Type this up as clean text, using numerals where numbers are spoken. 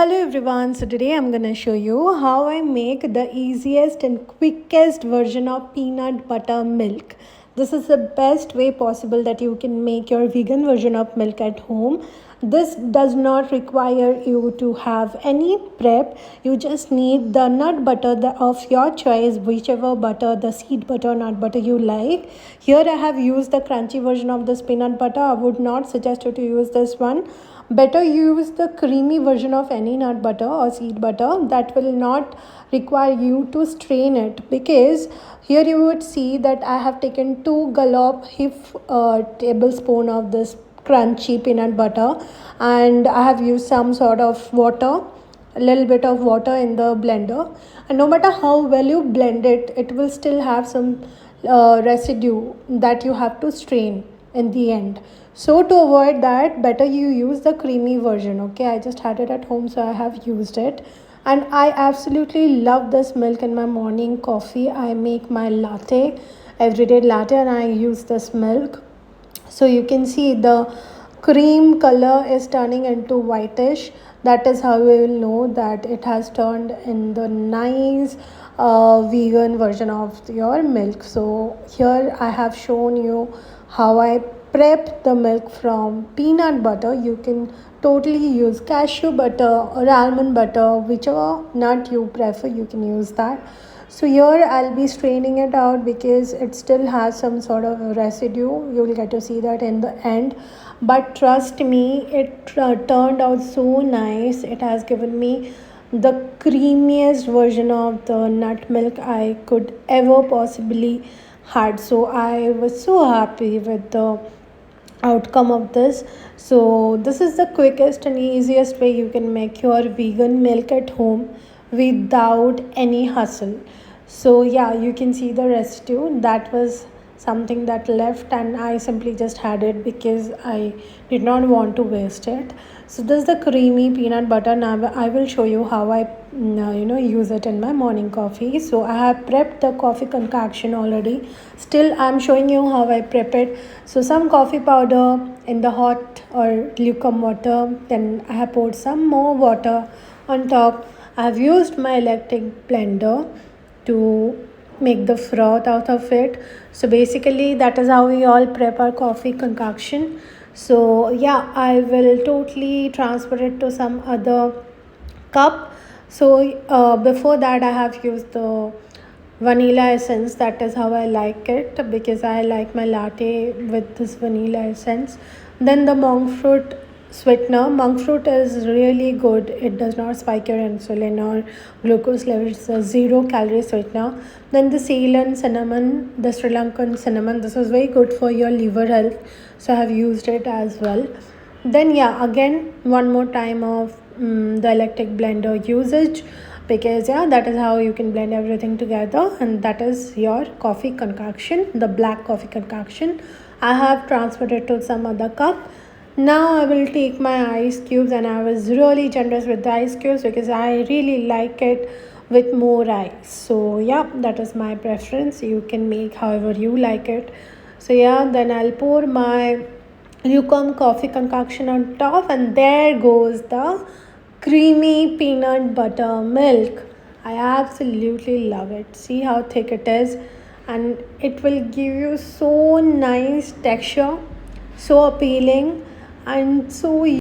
Hello everyone, so today I'm gonna show you how I make the easiest and quickest version of peanut butter milk. This is the best way possible that you can make your vegan version of milk at home. This does not require you to have any prep. You just need the nut butter of your choice, whichever butter, the seed butter, nut butter you like. Here I have used the crunchy version of this peanut butter. I would not suggest you to use this one. Better use the creamy version of any nut butter or seed butter. That will not require you to strain it, because here you would see that I have taken 2 tablespoon of this crunchy peanut butter, and I have used some sort of water, a little bit of water in the blender. And no matter how well you blend it, it will still have some residue that you have to strain in the end. So to avoid that, better you use the creamy version. Okay, I just had it at home, so I have used it, and I absolutely love this milk in my morning coffee. I make my latte, everyday latte, and I use this milk. So you can see the cream color is turning into whitish. That is how we will know that it has turned in the nice vegan version of your milk. So here I have shown you how I prep the milk from peanut butter. You can totally use cashew butter or almond butter, whichever nut you prefer, you can use that. So here I'll be straining it out because it still has some sort of residue. You will get to see that in the end. But trust me, it turned out so nice. It has given me the creamiest version of the nut milk I could ever possibly had. So I was so happy with the outcome of this. So this is the quickest and easiest way you can make your vegan milk at home without any hustle. So yeah, you can see the residue. That was something that left, and I simply just had it because I did not want to waste it. So this is the creamy peanut butter. Now I will show you how I use it in my morning coffee. So I have prepped the coffee concoction already. Still I'm showing you how I prep it. So some coffee powder in the hot or lukewarm water, then I have poured some more water on top. I have used my electric blender to make the froth out of it. So basically that is how we all prep our coffee concoction. So yeah, I will totally transfer it to some other cup. So before that I have used the vanilla essence. That is how I like it, because I like my latte with this vanilla essence. Then the monk fruit sweetener. Monk fruit is really good. It does not spike your insulin or glucose levels. It's a 0 calorie sweetener. Then the Ceylon cinnamon, the Sri Lankan cinnamon. This is very good for your liver health, so I have used it as well. Then yeah, again one more time of the electric blender usage, because yeah, that is how you can blend everything together, and that is your coffee concoction, the black coffee concoction. I have transferred it to some other cup. Now I will take my ice cubes, and I was really generous with the ice cubes because I really like it with more ice. So yeah, that is my preference. You can make however you like it. So yeah, then I'll pour my lukewarm coffee concoction on top, and there goes the creamy peanut butter milk. I absolutely love it. See how thick it is, and it will give you so nice texture, so appealing, and so